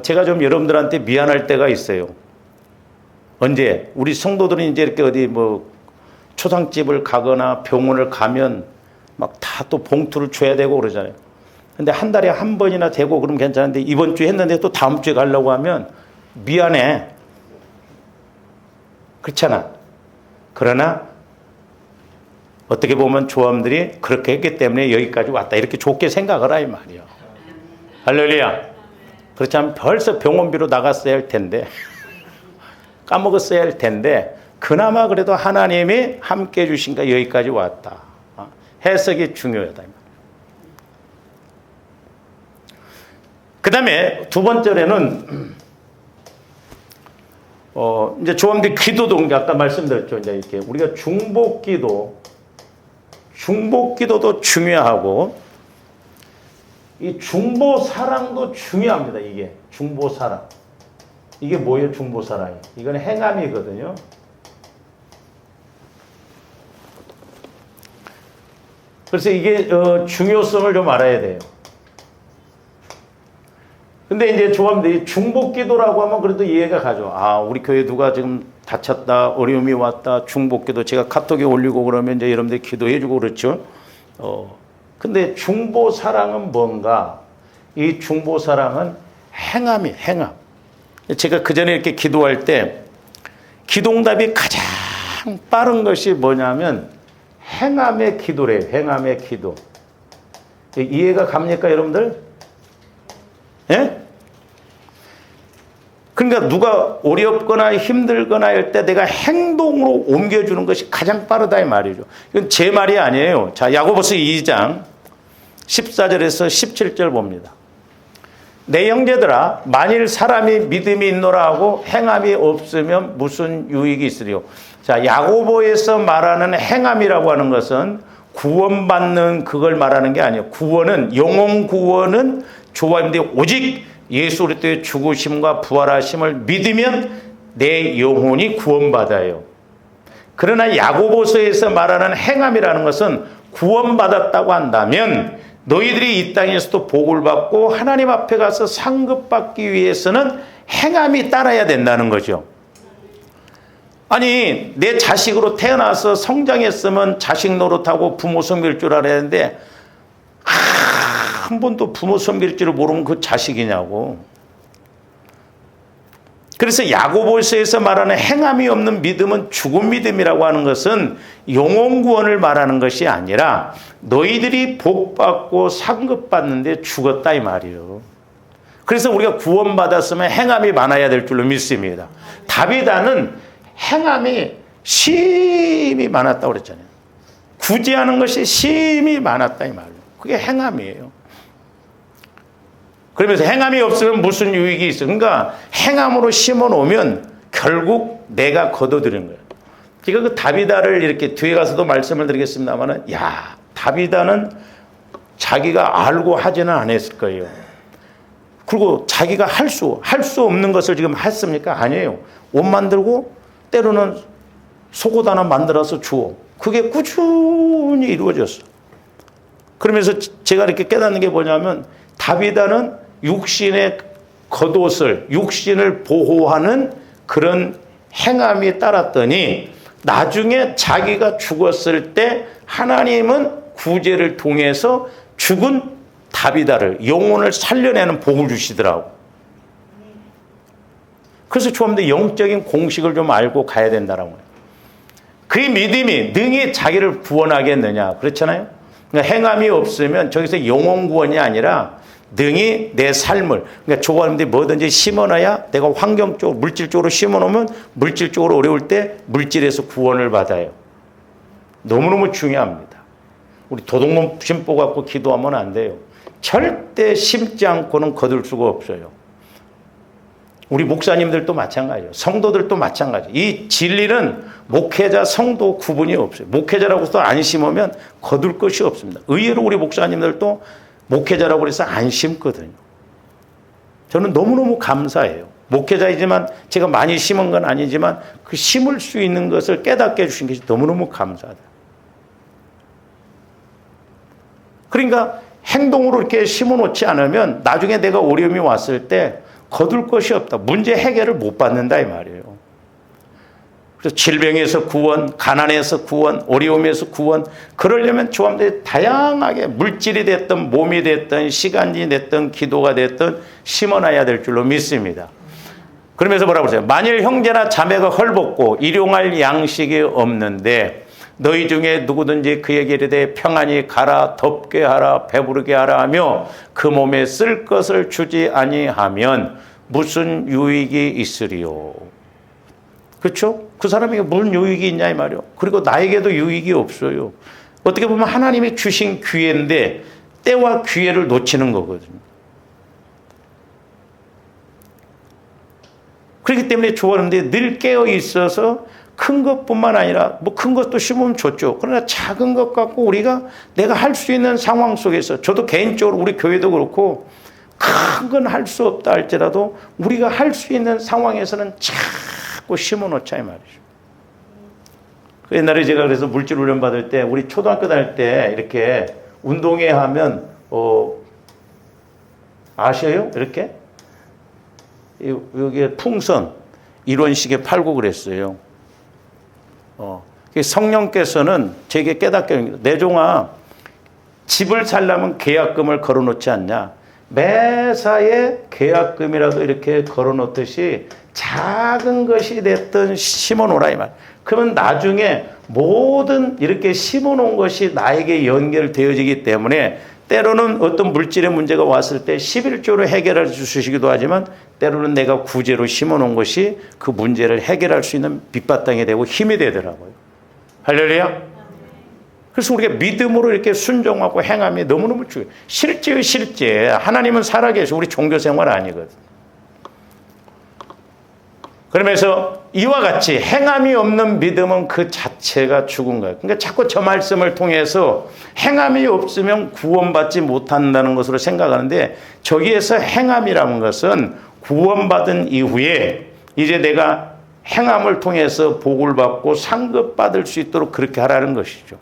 제가 좀 여러분들한테 미안할 때가 있어요. 언제? 우리 성도들은 이제 이렇게 어디 뭐 초상집을 가거나 병원을 가면 막 다 또 봉투를 줘야 되고 그러잖아요. 근데 한 달에 한 번이나 되고 그러면 괜찮은데 이번 주에 했는데 또 다음 주에 가려고 하면 미안해. 그렇잖아. 그러나 어떻게 보면 조함들이 그렇게 했기 때문에 여기까지 왔다. 이렇게 좋게 생각을 하이 말이야. 할렐루야. 그렇지 않으면 벌써 병원비로 나갔어야 할 텐데 까먹었어야 할 텐데 그나마 그래도 하나님이 함께 해주신가 여기까지 왔다. 해석이 중요하다. 그 다음에 두 번째로는 이제 조함들 기도도 아까 말씀드렸죠. 이제 이렇게 우리가 중보기도도 중요하고 이 중보사랑도 중요합니다. 이게 중보사랑. 이게 뭐예요? 중보사랑이. 이건 행함이거든요. 그래서 이게 중요성을 좀 알아야 돼요. 근데 이제 조함들이 중보기도라고 하면 그래도 이해가 가죠. 아, 우리 교회 누가 지금 다쳤다, 어려움이 왔다, 중보기도 제가 카톡에 올리고 그러면 이제 여러분들이 기도해주고 그렇죠. 근데 중보사랑은 뭔가? 이 중보사랑은 행함이, 행함. 제가 그 전에 이렇게 기도할 때 기도응답이 가장 빠른 것이 뭐냐면 행함의 기도래요. 행함의 기도. 이해가 갑니까, 여러분들? 예? 그러니까 누가 어렵거나 힘들거나 할 때 내가 행동으로 옮겨주는 것이 가장 빠르다 이 말이죠. 이건 제 말이 아니에요. 자, 야고보서 2장 14절에서 17절 봅니다. 내 형제들아, 만일 사람이 믿음이 있노라 하고 행함이 없으면 무슨 유익이 있으리요. 자, 야고보에서 말하는 행함이라고 하는 것은 구원받는 그걸 말하는 게 아니에요. 구원은, 영혼 구원은 조함인데 오직 예수 그리스도의 죽으심과 부활하심을 믿으면 내 영혼이 구원받아요. 그러나 야고보서에서 말하는 행함이라는 것은 구원받았다고 한다면 너희들이 이 땅에서도 복을 받고 하나님 앞에 가서 상급받기 위해서는 행함이 따라야 된다는 거죠. 아니, 내 자식으로 태어나서 성장했으면 자식 노릇하고 부모 섬길 줄 알아야 하는데 한 번도 부모 섬길 줄 모르면 그 자식이냐고. 그래서 야고보서에서 말하는 행함이 없는 믿음은 죽은 믿음이라고 하는 것은 영혼 구원을 말하는 것이 아니라 너희들이 복 받고 상급 받는데 죽었다 이 말이에요. 그래서 우리가 구원받았으면 행함이 많아야 될 줄로 믿습니다. 다비다는 행함이 심히 많았다고 그랬잖아요. 구제하는 것이 심히 많았다 이 말이에요. 그게 행함이에요. 그러면서 행함이 없으면 무슨 유익이 있어? 그러니까 행함으로 심어 놓으면 결국 내가 거둬들이는 거예요. 제가 그 다비다를 이렇게 뒤에 가서도 말씀을 드리겠습니다만은, 야, 다비다는 자기가 알고 하지는 않았을 거예요. 그리고 자기가 할 수 없는 것을 지금 했습니까? 아니에요. 옷 만들고 때로는 속옷 하나 만들어서 주어. 그게 꾸준히 이루어졌어. 그러면서 제가 이렇게 깨닫는 게 뭐냐면 다비다는 육신의 겉옷을, 육신을 보호하는 그런 행함이 따랐더니 나중에 자기가 죽었을 때 하나님은 구제를 통해서 죽은 다비다를, 영혼을 살려내는 복을 주시더라고. 그래서 조함도 영적인 공식을 좀 알고 가야 된다라고 해요. 그 믿음이 능히 자기를 구원하겠느냐. 그렇잖아요. 그러니까 행함이 없으면 저기서 영혼 구원이 아니라 능히 내 삶을, 그러니까 조함들이 뭐든지 심어놔야 내가 환경적으로, 물질적으로 심어놓으면 물질적으로 어려울 때 물질에서 구원을 받아요. 너무너무 중요합니다. 우리 도둑놈 심보 갖고 기도하면 안 돼요. 절대 심지 않고는 거둘 수가 없어요. 우리 목사님들도 마찬가지예요. 성도들도 마찬가지예요. 이 진리는 목회자, 성도 구분이 없어요. 목회자라고서 안 심으면 거둘 것이 없습니다. 의외로 우리 목사님들도 목회자라고 해서 안 심거든요. 저는 너무너무 감사해요. 목회자이지만 제가 많이 심은 건 아니지만 그 심을 수 있는 것을 깨닫게 해주신 것이 너무너무 감사하다. 그러니까 행동으로 이렇게 심어놓지 않으면 나중에 내가 어려움이 왔을 때 거둘 것이 없다. 문제 해결을 못 받는다 이 말이에요. 그래서 질병에서 구원, 가난에서 구원, 어려움에서 구원, 그러려면 조합들이 다양하게 물질이 됐든 몸이 됐든 시간이 됐든 기도가 됐든 심어놔야 될 줄로 믿습니다. 그러면서 뭐라고 그러세요? 만일 형제나 자매가 헐벗고 일용할 양식이 없는데 너희 중에 누구든지 그에게 이르되 평안히 가라, 덥게 하라, 배부르게 하라 하며 그 몸에 쓸 것을 주지 아니하면 무슨 유익이 있으리요? 그렇죠? 그 사람에게 무슨 유익이 있냐 이 말이요. 그리고 나에게도 유익이 없어요. 어떻게 보면 하나님이 주신 기회인데 때와 기회를 놓치는 거거든요. 그렇기 때문에 좋아하는데 늘 깨어 있어서 큰 것뿐만 아니라 뭐 큰 것도 심으면 좋죠. 그러나 작은 것 갖고 우리가 내가 할 수 있는 상황 속에서 저도 개인적으로 우리 교회도 그렇고 큰 건 할 수 없다 할지라도 우리가 할 수 있는 상황에서는 자꾸 심어놓자 이 말이죠. 옛날에 제가 그래서 물질 훈련 받을 때 우리 초등학교 다닐 때 이렇게 운동회 하면 아셔요? 이렇게 여기에 풍선 이런 식의 팔고 그랬어요. 성령께서는 제게 깨닫게 내종아 집을 살려면 계약금을 걸어놓지 않냐. 매사에 계약금이라도 이렇게 걸어놓듯이 작은 것이 됐든 심어놓으라 이 말. 그러면 나중에 모든 이렇게 심어놓은 것이 나에게 연결되어지기 때문에 때로는 어떤 물질의 문제가 왔을 때 11조로 해결해 주시기도 하지만 때로는 내가 구제로 심어놓은 것이 그 문제를 해결할 수 있는 밑바탕이 되고 힘이 되더라고요. 할렐루야. 그래서 우리가 믿음으로 이렇게 순종하고 행함이 너무너무 중요해요. 실제요, 실제. 하나님은 살아계셔. 우리 종교생활 아니거든. 그러면서 이와 같이 행함이 없는 믿음은 그 자체가 죽은 거예요. 그러니까 자꾸 저 말씀을 통해서 행함이 없으면 구원받지 못한다는 것으로 생각하는데 저기에서 행함이라는 것은 구원받은 이후에 이제 내가 행함을 통해서 복을 받고 상급받을 수 있도록 그렇게 하라는 것이죠.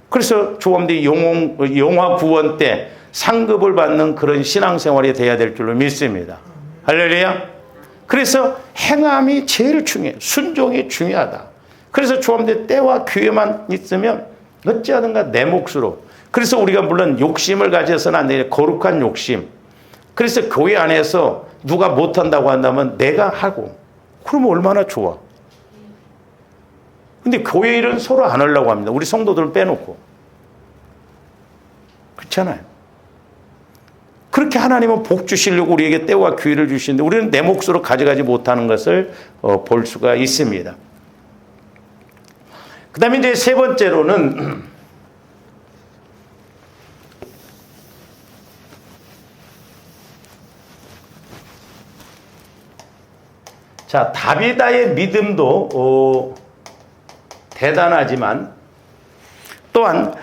그래서 조감들이 영화 구원 때 상급을 받는 그런 신앙생활이 돼야 될 줄로 믿습니다. 할렐루야. 그래서 행함이 제일 중요해요. 순종이 중요하다. 그래서 조감들 때와 기회만 있으면 어찌하든가 내 몫으로. 그래서 우리가 물론 욕심을 가져서는 안 되는 거룩한 욕심. 그래서 교회 안에서 누가 못한다고 한다면 내가 하고 그러면 얼마나 좋아. 근데 교회 일은 서로 안 하려고 합니다. 우리 성도들을 빼놓고. 그렇잖아요. 그렇게 하나님은 복 주시려고 우리에게 때와 기회를 주시는데 우리는 내 몫으로 가져가지 못하는 것을 볼 수가 있습니다. 그 다음에 이제 세 번째로는 자, 다비다의 믿음도 대단하지만 또한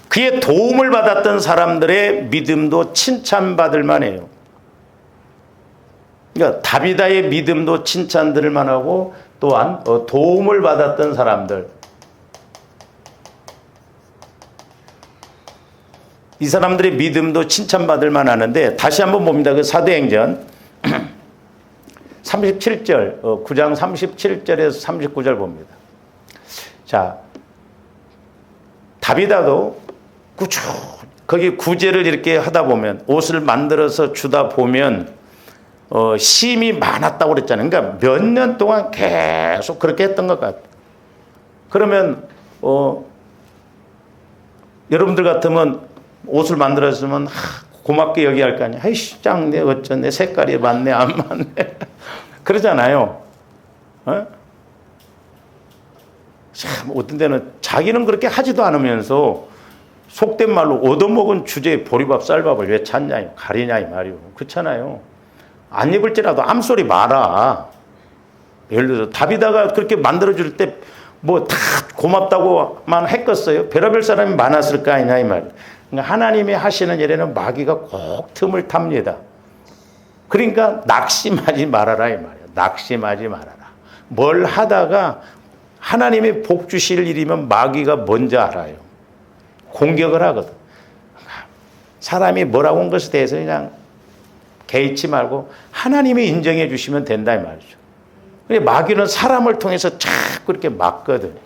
그의 도움을 받았던 사람들의 믿음도 칭찬받을 만해요. 그러니까 다비다의 믿음도 칭찬들을 만하고 또한 도움을 받았던 사람들, 이 사람들의 믿음도 칭찬받을 만하는데 다시 한번 봅니다. 그 사도행전 37절, 9장 37절에서 39절 봅니다. 자, 다비다도 거기 구제를 이렇게 하다 보면 옷을 만들어서 주다 보면 심이 많았다고 그랬잖아요. 그러니까 몇 년 동안 계속 그렇게 했던 것 같아요. 그러면 여러분들 같으면 옷을 만들었으면 고맙게 여기할 거 아니야. 아이씨 짱네 어쩌네 색깔이 맞네 안 맞네 그러잖아요. 참 어떤 데는 자기는 그렇게 하지도 않으면서 속된 말로 얻어먹은 주제에 보리밥 쌀밥을 왜 찾냐 가리냐 이 말이요. 그렇잖아요. 안 입을지라도 암소리 마라. 예를 들어서 다비다가 그렇게 만들어줄 때 뭐 다 고맙다고만 했겠어요. 별의별 사람이 많았을 거 아니냐 이 말. 그러니까 하나님이 하시는 일에는 마귀가 꼭 틈을 탑니다. 그러니까 낙심하지 말아라 이 말이에요. 낙심하지 말아라. 뭘 하다가 하나님이 복 주실 일이면 마귀가 먼저 알아요. 공격을 하거든. 사람이 뭐라고 한 것에 대해서 그냥 개의치 말고 하나님이 인정해 주시면 된다 이 말이죠. 마귀는 사람을 통해서 자꾸 이렇게 막거든.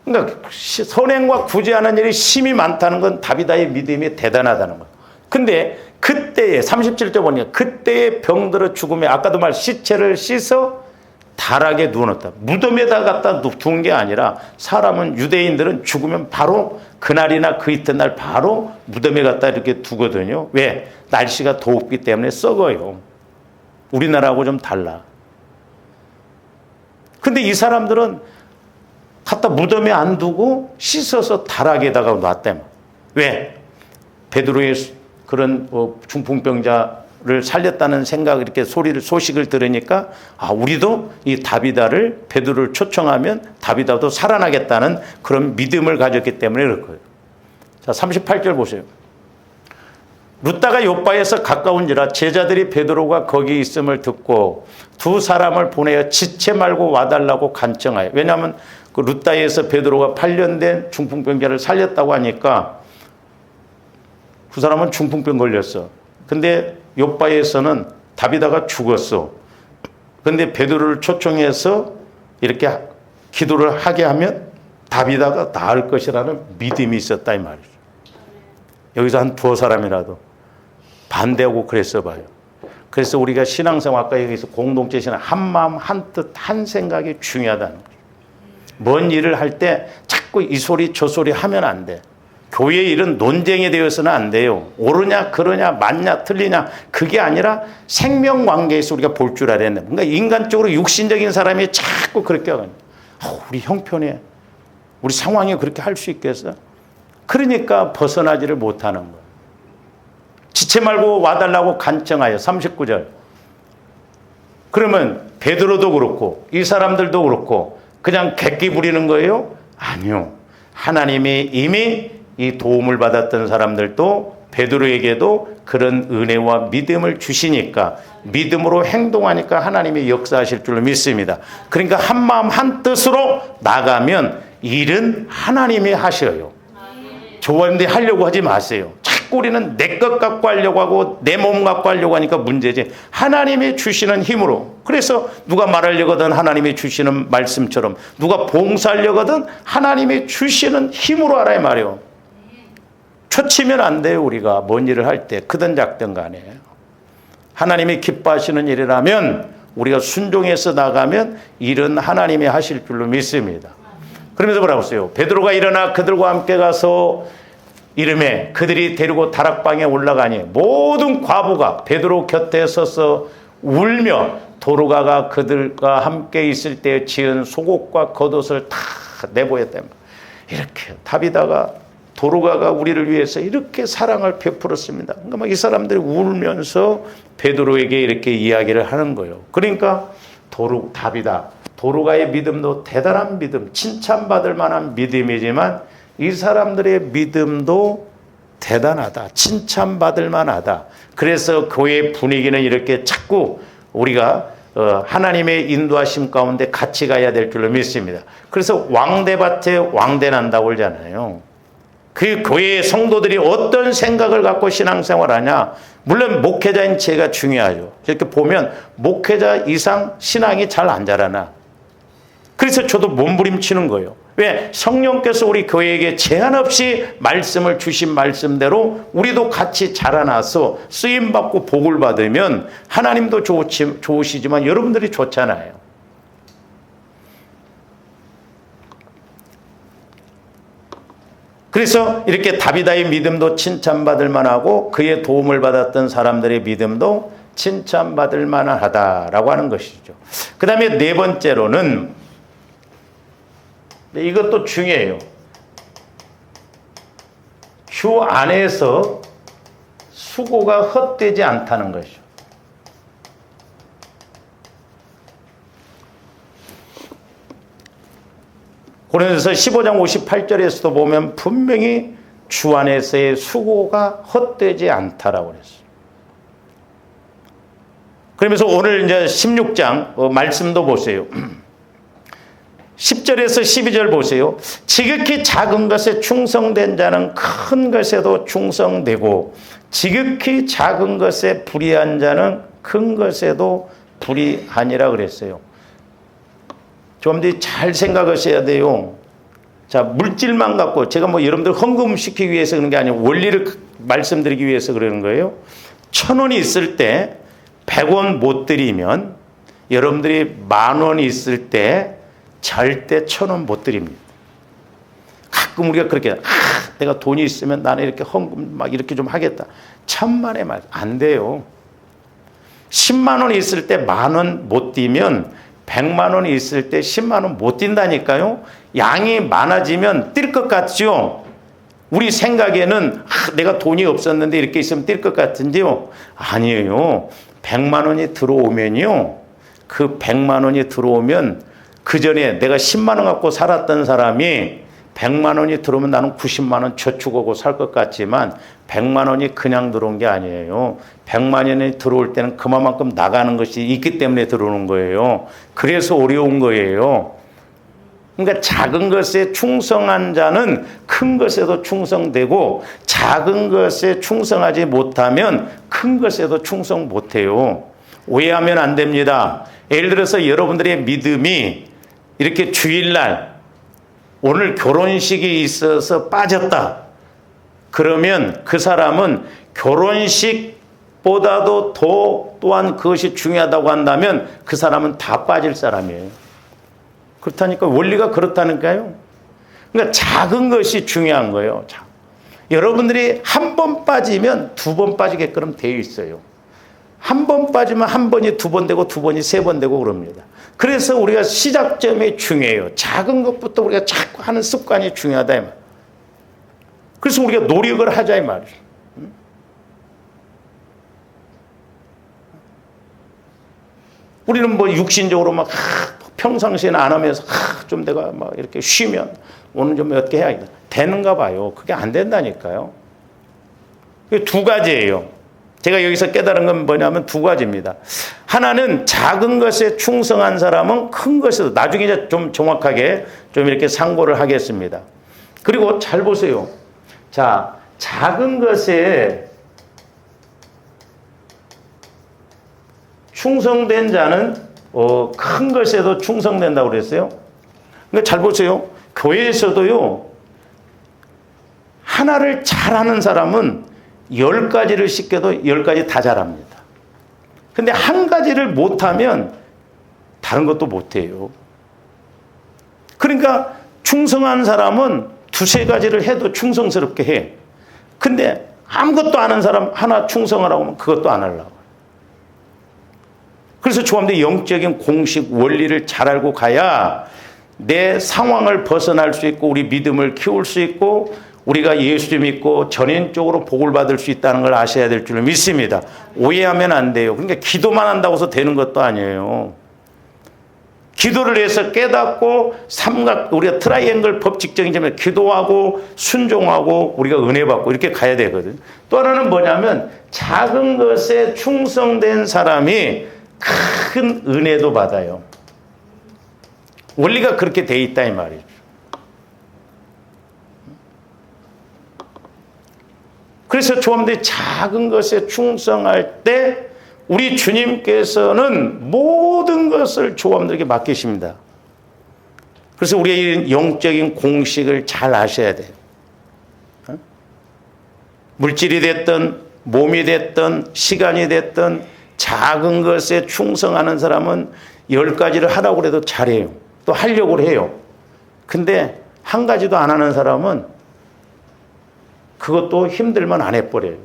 그러니까 선행과 구제하는 일이 심이 많다는 건 다비다의 믿음이 대단하다는 거예요. 근데 그때에 37절 보니까 그때에 병들어 죽음에 아까도 말 시체를 씻어 달하게 누워놓다. 무덤에다 갖다 둔 게 아니라 사람은 유대인들은 죽으면 바로 그날이나 그 이튿날 바로 무덤에 갖다 이렇게 두거든요. 왜? 날씨가 더웠기 때문에 썩어요. 우리나라하고 좀 달라. 근데 이 사람들은 갖다 무덤에 안 두고 씻어서 다락에다가 놨대요. 왜? 베드로의 그런 중풍병자를 살렸다는 생각 이렇게 소식을 들으니까 우리도 이 다비다를 베드로를 초청하면 다비다도 살아나겠다는 그런 믿음을 가졌기 때문에 그럴 거예요. 자, 38절 보세요. 루다가 요바에서 가까운지라 제자들이 베드로가 거기 있음을 듣고 두 사람을 보내어 지체 말고 와달라고 간청하여. 왜냐하면 그 루다에서 베드로가 8년 된 중풍병자를 살렸다고 하니까 그 사람은 중풍병 걸렸어. 근데 요바에서는 다비다가 죽었어. 근데 베드로를 초청해서 이렇게 기도를 하게 하면 다비다가 나을 것이라는 믿음이 있었다 이 말이죠. 여기서 한 두어 사람이라도 반대하고 그랬어 봐요. 그래서 우리가 신앙생활 아까 여기서 공동체 신앙 한 마음 한 뜻 한 생각이 중요하다는 거죠. 뭔 일을 할 때 자꾸 이 소리 저 소리 하면 안 돼. 교회 일은 논쟁이 되어서는 안 돼요. 옳으냐 그러냐 맞냐 틀리냐 그게 아니라 생명관계에서 우리가 볼 줄 알아야 된다. 뭔가 인간적으로 육신적인 사람이 자꾸 그렇게 하거든요. 우리 형편에 우리 상황이 그렇게 할 수 있겠어? 그러니까 벗어나지를 못하는 거예요. 지체 말고 와달라고 간청하여. 39절. 그러면 베드로도 그렇고 이 사람들도 그렇고 그냥 객기 부리는 거예요? 아니요. 하나님이 이미 이 도움을 받았던 사람들도 베드로에게도 그런 은혜와 믿음을 주시니까 믿음으로 행동하니까 하나님이 역사하실 줄로 믿습니다. 그러니까 한 마음 한 뜻으로 나가면 일은 하나님이 하셔요. 좋아하는데 하려고 하지 마세요. 자꾸 우리는 내 것 갖고 하려고 하고 내 몸 갖고 하려고 하니까 문제지. 하나님이 주시는 힘으로. 그래서 누가 말하려거든 하나님이 주시는 말씀처럼, 누가 봉사하려거든 하나님이 주시는 힘으로 하라 이 말이에요. 초치면 안 돼요. 우리가 뭔 일을 할 때 크든 작든 간에 하나님이 기뻐하시는 일이라면 우리가 순종해서 나가면 일은 하나님이 하실 줄로 믿습니다. 그러면서 뭐라고 했어요? 베드로가 일어나 그들과 함께 가서 이름에 그들이 데리고 다락방에 올라가니 모든 과부가 베드로 곁에 서서 울며 도로가가 그들과 함께 있을 때 지은 속옷과 겉옷을 다 내보였다. 이렇게 다비다가 도로가가 우리를 위해서 이렇게 사랑을 베풀었습니다. 그러니까 막 이 사람들이 울면서 베드로에게 이렇게 이야기를 하는 거예요. 그러니까 다비다 도로가의 믿음도 대단한 믿음, 칭찬받을 만한 믿음이지만 이 사람들의 믿음도 대단하다, 칭찬받을 만하다. 그래서 교회 분위기는 이렇게 자꾸 우리가 하나님의 인도하심 가운데 같이 가야 될 줄로 믿습니다. 그래서 왕대밭에 왕대 난다고 그러잖아요. 그 교회의 성도들이 어떤 생각을 갖고 신앙생활하냐. 물론 목회자인 제가 중요하죠. 이렇게 보면 목회자 이상 신앙이 잘 안 자라나. 그래서 저도 몸부림치는 거예요. 왜? 성령께서 우리 교회에게 제한 없이 말씀을 주신 말씀대로 우리도 같이 자라나서 쓰임받고 복을 받으면 하나님도 좋으시지만 여러분들이 좋잖아요. 그래서 이렇게 다비다의 믿음도 칭찬받을 만하고 그의 도움을 받았던 사람들의 믿음도 칭찬받을 만하다라고 하는 것이죠. 그 다음에 네 번째로는 이것도 중요해요. 주 안에서 수고가 헛되지 않다는 것이죠. 고린도서 15장 58절에서도 보면 분명히 주 안에서의 수고가 헛되지 않다라고 그랬어요. 그러면서 오늘 이제 16장 말씀도 보세요. 10절에서 12절 보세요. 지극히 작은 것에 충성된 자는 큰 것에도 충성되고 지극히 작은 것에 불의한 자는 큰 것에도 불의하니라 그랬어요. 좀 더 잘 생각하셔야 돼요. 자, 물질만 갖고 제가 뭐 여러분들 헌금시키기 위해서 그런 게 아니고 원리를 말씀드리기 위해서 그러는 거예요. 1,000원이 있을 때 100원 못 드리면 여러분들이 10,000원이 있을 때 절대 1,000원 못 드립니다. 가끔 우리가 그렇게 내가 돈이 있으면 나는 이렇게 헌금 막 이렇게 좀 하겠다. 천만의 말 안 돼요. 10만 원이 있을 때 10,000원 못 뛰면 100만 원이 있을 때 10만 원 못 뛴다니까요. 양이 많아지면 뛸 것 같죠. 우리 생각에는 내가 돈이 없었는데 이렇게 있으면 뛸 것 같은데요. 아니에요. 100만 원이 들어오면요. 그 100만 원이 들어오면 그 전에 내가 10만 원 갖고 살았던 사람이 100만 원이 들어오면 나는 90만 원 저축하고 살 것 같지만 100만 원이 그냥 들어온 게 아니에요. 100만 원이 들어올 때는 그만큼 나가는 것이 있기 때문에 들어오는 거예요. 그래서 어려운 거예요. 그러니까 작은 것에 충성한 자는 큰 것에도 충성되고 작은 것에 충성하지 못하면 큰 것에도 충성 못해요. 오해하면 안 됩니다. 예를 들어서 여러분들의 믿음이 이렇게 주일날 오늘 결혼식이 있어서 빠졌다. 그러면 그 사람은 결혼식보다도 또한 그것이 중요하다고 한다면 그 사람은 다 빠질 사람이에요. 그렇다니까 원리가 그렇다니까요. 그러니까 작은 것이 중요한 거예요. 여러분들이 한 번 빠지면 2번 빠지게끔 되어 있어요. 한 번 빠지면 한 번이 2번 되고 2번이 3번 되고 그럽니다. 그래서 우리가 시작점이 중요해요. 작은 것부터 우리가 자꾸 하는 습관이 중요하다 이 말. 그래서 우리가 노력을 하자 이 말이죠. 우리는 뭐 육신적으로 막 평상시에는 안 하면서 좀 내가 막 이렇게 쉬면 오늘 좀 어떻게 해야겠다. 되는가 봐요. 그게 안 된다니까요. 그게 2가지예요. 제가 여기서 깨달은 건 뭐냐면 2가지입니다. 하나는 작은 것에 충성한 사람은 큰 것에도 나중에 이제 좀 정확하게 좀 이렇게 상고를 하겠습니다. 그리고 잘 보세요. 자, 작은 것에 충성된 자는 큰 것에도 충성된다고 그랬어요. 그러니까 잘 보세요. 교회에서도요. 하나를 잘하는 사람은 10가지를 시켜도 10가지 다 잘합니다. 근데 한 가지를 못하면 다른 것도 못해요. 그러니까 충성한 사람은 2-3가지를 해도 충성스럽게 해. 근데 아무것도 안 하는 사람 하나 충성하라고 하면 그것도 안 하려고. 그래서 조합대 영적인 공식 원리를 잘 알고 가야 내 상황을 벗어날 수 있고 우리 믿음을 키울 수 있고 우리가 예수 믿고 전인적으로 복을 받을 수 있다는 걸 아셔야 될 줄 믿습니다. 오해하면 안 돼요. 그러니까 기도만 한다고 해서 되는 것도 아니에요. 기도를 해서 깨닫고 우리가 트라이앵글 법칙적인 점에 기도하고 순종하고 우리가 은혜 받고 이렇게 가야 되거든. 또 하나는 뭐냐면 작은 것에 충성된 사람이 큰 은혜도 받아요. 원리가 그렇게 돼 있다 이 말이죠. 그래서 조합들이 작은 것에 충성할 때 우리 주님께서는 모든 것을 조합들에게 맡기십니다. 그래서 우리의 영적인 공식을 잘 아셔야 돼요. 물질이 됐든 몸이 됐든 시간이 됐든 작은 것에 충성하는 사람은 10가지를 하라고 해도 잘해요. 또 하려고 해요. 근데 한 가지도 안 하는 사람은 그것도 힘들면 안 해버려요.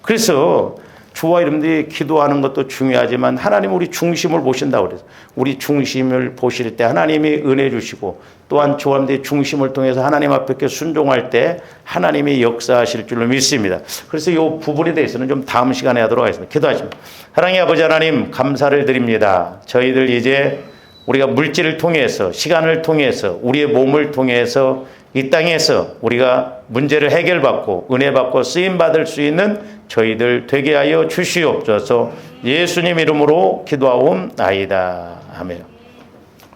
그래서 주와 여러분들이 기도하는 것도 중요하지만 하나님 우리 중심을 보신다고 그래서 우리 중심을 보실 때 하나님이 은혜 주시고 또한 주와 여러분들의 중심을 통해서 하나님 앞에 순종할 때 하나님이 역사하실 줄로 믿습니다. 그래서 이 부분에 대해서는 좀 다음 시간에 하도록 하겠습니다. 기도하십니다. 사랑의 아버지 하나님 감사를 드립니다. 저희들 이제 우리가 물질을 통해서, 시간을 통해서, 우리의 몸을 통해서 이 땅에서 우리가 문제를 해결받고 은혜 받고 쓰임 받을 수 있는 저희들 되게 하여 주시옵소서. 예수님 이름으로 기도하옵나이다. 아멘.